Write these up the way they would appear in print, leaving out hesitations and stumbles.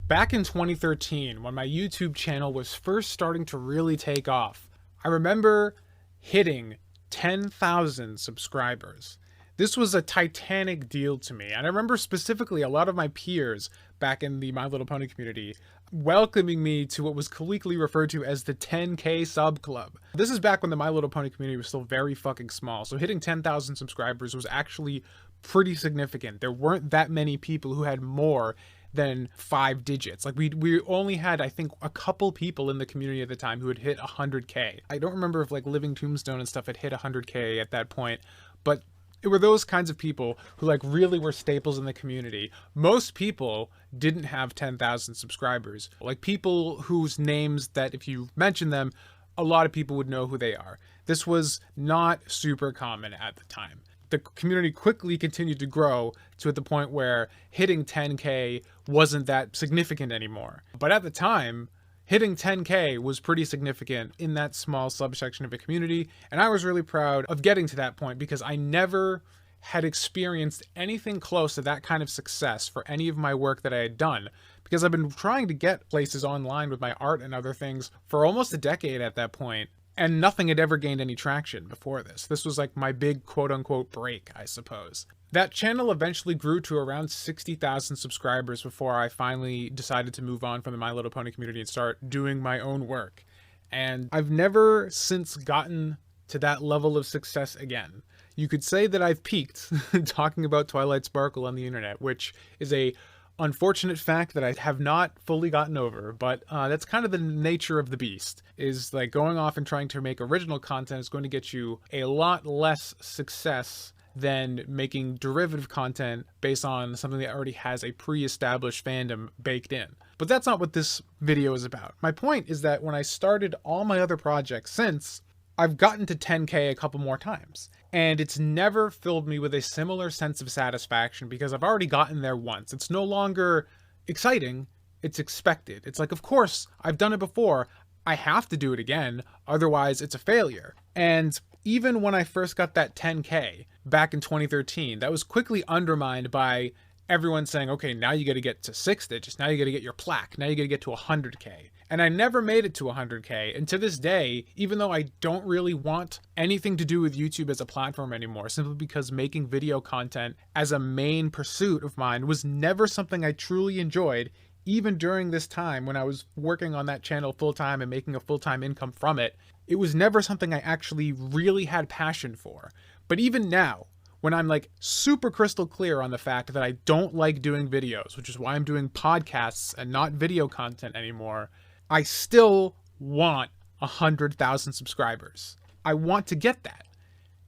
Back in 2013, when my YouTube channel was first starting to really take off, I remember hitting 10,000 subscribers. This was a titanic deal to me, and I remember specifically a lot of my peers back in the My Little Pony community welcoming me to what was colloquially referred to as the 10K sub club. This is back when the My Little Pony community was still very fucking small, so hitting 10,000 subscribers was actually pretty significant. There weren't that many people who had more than 5 digits. Like we only had, I think, a couple people in the community at the time who had hit 100K. I don't remember if like Living Tombstone and stuff had hit 100K at that point, but it were those kinds of people who like really were staples in the community. Most people didn't have 10,000 subscribers. Like people whose names that if you mention them, a lot of people would know who they are. This was not super common at the time. The community quickly continued to grow to the point where hitting 10K wasn't that significant anymore. But at the time, hitting 10K was pretty significant in that small subsection of a community, and I was really proud of getting to that point because I never had experienced anything close to that kind of success for any of my work that I had done, because I've been trying to get places online with my art and other things for almost a decade at that point, and nothing had ever gained any traction before this. This was like my big quote-unquote break, I suppose. That channel eventually grew to around 60,000 subscribers before I finally decided to move on from the My Little Pony community and start doing my own work. And I've never since gotten to that level of success again. You could say that I've peaked talking about Twilight Sparkle on the internet, which is a unfortunate fact that I have not fully gotten over, but that's kind of the nature of the beast, is like going off and trying to make original content is going to get you a lot less success than making derivative content based on something that already has a pre-established fandom baked in. But that's not what this video is about. My point is that when I started all my other projects since, I've gotten to 10K a couple more times, and it's never filled me with a similar sense of satisfaction because I've already gotten there once. It's no longer exciting, it's expected. It's like, of course, I've done it before, I have to do it again, otherwise it's a failure. And even when I first got that 10K back in 2013, that was quickly undermined by everyone saying, okay, now you gotta get to 6 digits, now you gotta get your plaque, now you gotta get to 100K. And I never made it to 100K, and to this day, even though I don't really want anything to do with YouTube as a platform anymore, simply because making video content as a main pursuit of mine was never something I truly enjoyed, even during this time when I was working on that channel full-time and making a full-time income from it, it was never something I actually really had passion for. But even now, when I'm like super crystal clear on the fact that I don't like doing videos, which is why I'm doing podcasts and not video content anymore, I still want 100,000 subscribers. I want to get that.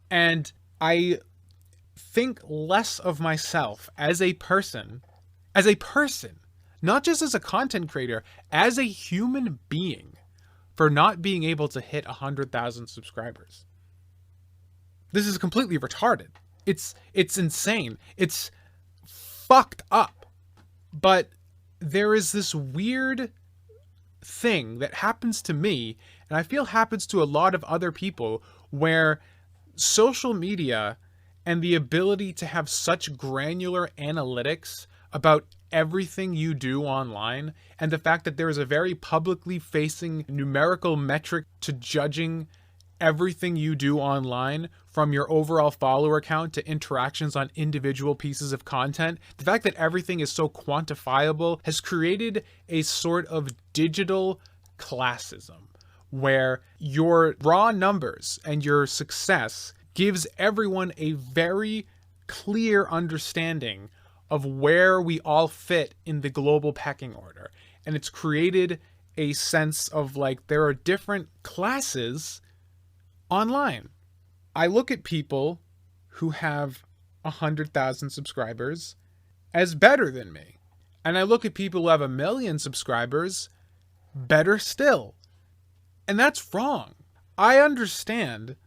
And I think less of myself as a person, not just as a content creator, as a human being, for not being able to hit 100,000 subscribers. This is completely retarded. It's insane. It's fucked up. But there is this weird thing that happens to me, and I feel happens to a lot of other people, where social media and the ability to have such granular analytics about everything you do online, and the fact that there is a very publicly facing numerical metric to judging everything you do online, from your overall follower count to interactions on individual pieces of content, the fact that everything is so quantifiable has created a sort of digital classism, where your raw numbers and your success gives everyone a very clear understanding of where we all fit in the global pecking order. And it's created a sense of like, there are different classes online. I look at people who have 100,000 subscribers as better than me. And I look at people who have 1 million subscribers better still. And that's wrong. I understand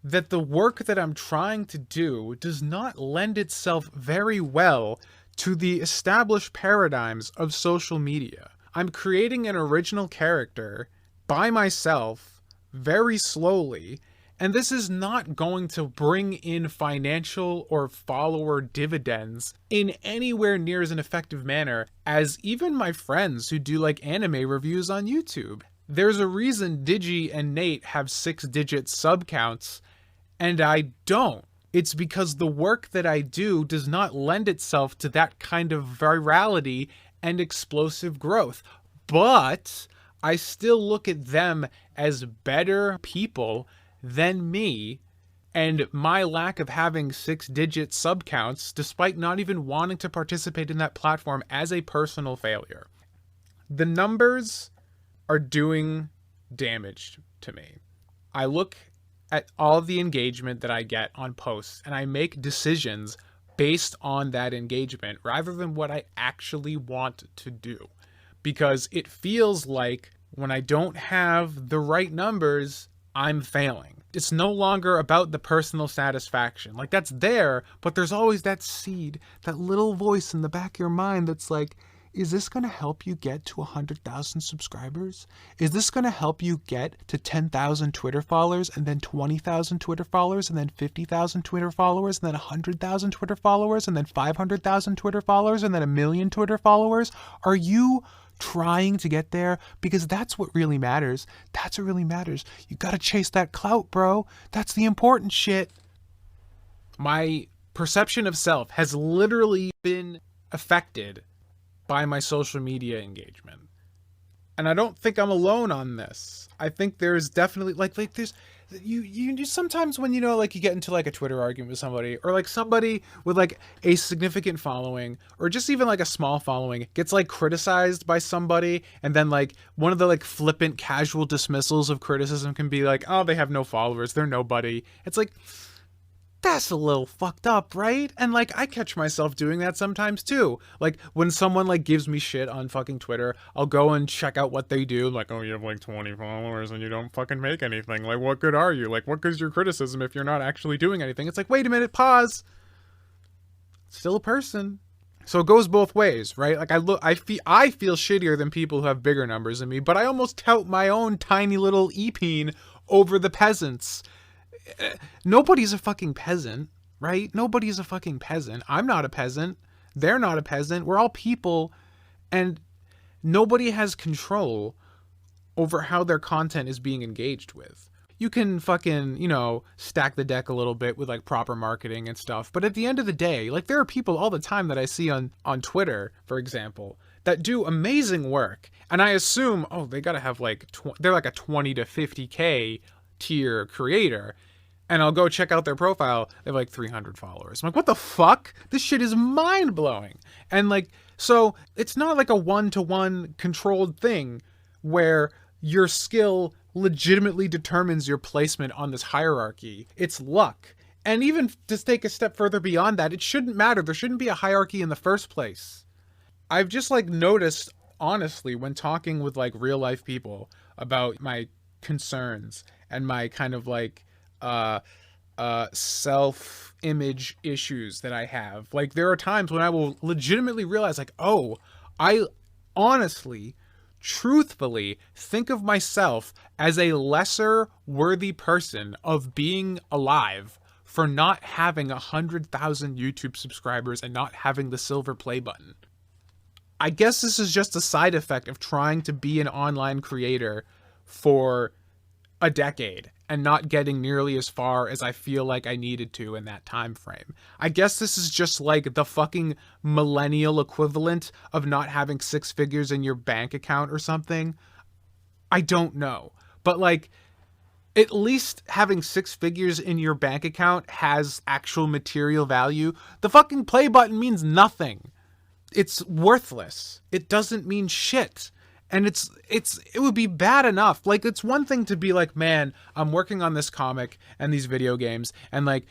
that the work that I'm trying to do does not lend itself very well to the established paradigms of social media. I'm creating an original character by myself very slowly, And this is not going to bring in financial or follower dividends in anywhere near as an effective manner as even my friends who do like anime reviews on YouTube. There's a reason Digi and Nate have 6-digit sub counts and I don't. It's because the work that I do does not lend itself to that kind of virality and explosive growth. But I still look at them as better people than me, and my lack of having 6-digit sub counts, despite not even wanting to participate in that platform, as a personal failure. The numbers are doing damage to me. I look at all of the engagement that I get on posts and I make decisions based on that engagement rather than what I actually want to do. Because it feels like when I don't have the right numbers, I'm failing. It's no longer about the personal satisfaction. Like, that's there, but there's always that seed, that little voice in the back of your mind that's like, is this going to help you get to 100,000 subscribers? Is this going to help you get to 10,000 Twitter followers and then 20,000 Twitter followers and then 50,000 Twitter followers and then 100,000 Twitter followers and then 500,000 Twitter followers and then 1 million Twitter followers? Are you trying to get there? Because that's what really matters. That's what really matters. You gotta chase that clout, bro. That's the important shit. My perception of self has literally been affected by my social media engagement. And I don't think I'm alone on this. I think there's definitely like there's you sometimes when you get into like a Twitter argument with somebody, or like somebody with like a significant following or just even like a small following gets like criticized by somebody, and then like one of the like flippant casual dismissals of criticism can be like, oh, they have no followers, they're nobody. It's like, that's a little fucked up, right? And like I catch myself doing that sometimes too. Like when someone like gives me shit on fucking Twitter, I'll go and check out what they do. Like, oh, you have like 20 followers and you don't fucking make anything. Like, what good are you? Like, what good's your criticism if you're not actually doing anything? It's like, wait a minute, pause. Still a person. So it goes both ways, right? Like I feel shittier than people who have bigger numbers than me, but I almost tout my own tiny little epeen over the peasants. Nobody's a fucking peasant, right? Nobody's a fucking peasant. I'm not a peasant. They're not a peasant. We're all people, and nobody has control over how their content is being engaged with. You can fucking, stack the deck a little bit with like proper marketing and stuff. But at the end of the day, like there are people all the time that I see on Twitter, for example, that do amazing work. And I assume, oh, they got to have like, they're like a 20 to 50K tier creator. And I'll go check out their profile. They have like 300 followers. I'm like, what the fuck? This shit is mind blowing. And like, so it's not like a one-to-one controlled thing where your skill legitimately determines your placement on this hierarchy. It's luck. And even to take a step further beyond that, it shouldn't matter. There shouldn't be a hierarchy in the first place. I've just like noticed, honestly, when talking with like real life people about my concerns and my kind of like self-image issues that I have. Like there are times when I will legitimately realize like, oh, I honestly, truthfully think of myself as a lesser worthy person of being alive for not having 100,000 YouTube subscribers and not having the silver play button. I guess this is just a side effect of trying to be an online creator for a decade and not getting nearly as far as I feel like I needed to in that time frame. I guess this is just like the fucking millennial equivalent of not having 6 figures in your bank account or something. I don't know. But like, at least having 6 figures in your bank account has actual material value. The fucking play button means nothing. It's worthless. It doesn't mean shit. And it would be bad enough. Like, it's one thing to be like, man, I'm working on this comic and these video games, and like,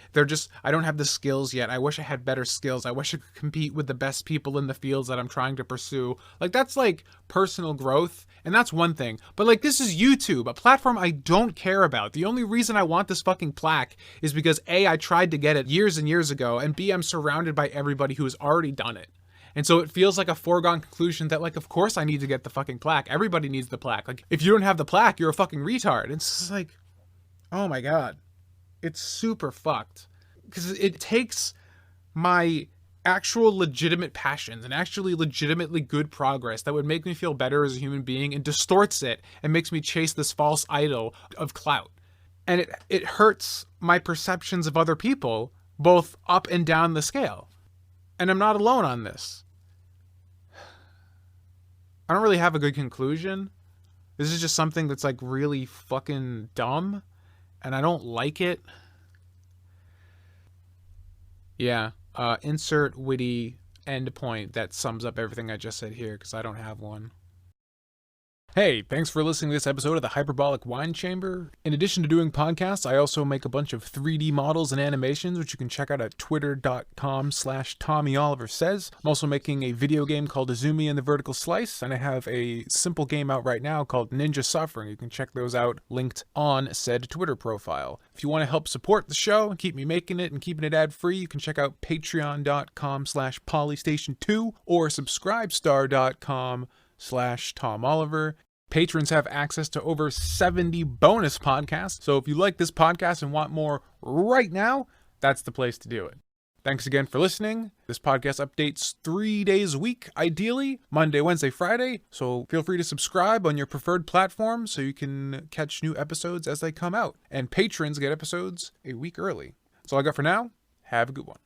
I don't have the skills yet. I wish I had better skills. I wish I could compete with the best people in the fields that I'm trying to pursue. Like, that's like personal growth, and that's one thing. But like, this is YouTube, a platform I don't care about. The only reason I want this fucking plaque is because A, I tried to get it years and years ago, and B, I'm surrounded by everybody who has already done it. And so it feels like a foregone conclusion that, like, of course I need to get the fucking plaque. Everybody needs the plaque. Like, if you don't have the plaque, you're a fucking retard. It's just like, oh my God. It's super fucked. Because it takes my actual legitimate passions and actually legitimately good progress that would make me feel better as a human being and distorts it and makes me chase this false idol of clout. And it hurts my perceptions of other people, both up and down the scale. And I'm not alone on this. I don't really have a good conclusion. This is just something that's like really fucking dumb, and I don't like it. Yeah, insert witty endpoint that sums up everything I just said here, because I don't have one. Hey, thanks for listening to this episode of the Hyperbolic Whine Chamber. In addition to doing podcasts, I also make a bunch of 3D models and animations, which you can check out at twitter.com/TommyOliverSays. I'm also making a video game called Azumi and the Vertical Slice, and I have a simple game out right now called Ninja Suffering. You can check those out linked on said Twitter profile. If you want to help support the show and keep me making it and keeping it ad-free, you can check out patreon.com/polystation2 or subscribestar.com/Tom Oliver. Patrons have access to over 70 bonus podcasts, so if you like this podcast and want more right now, that's the place to do it. Thanks again for listening. This podcast updates 3 days a week, ideally, Monday, Wednesday, Friday, so feel free to subscribe on your preferred platform so you can catch new episodes as they come out. And patrons get episodes a week early. That's all I got for now. Have a good one.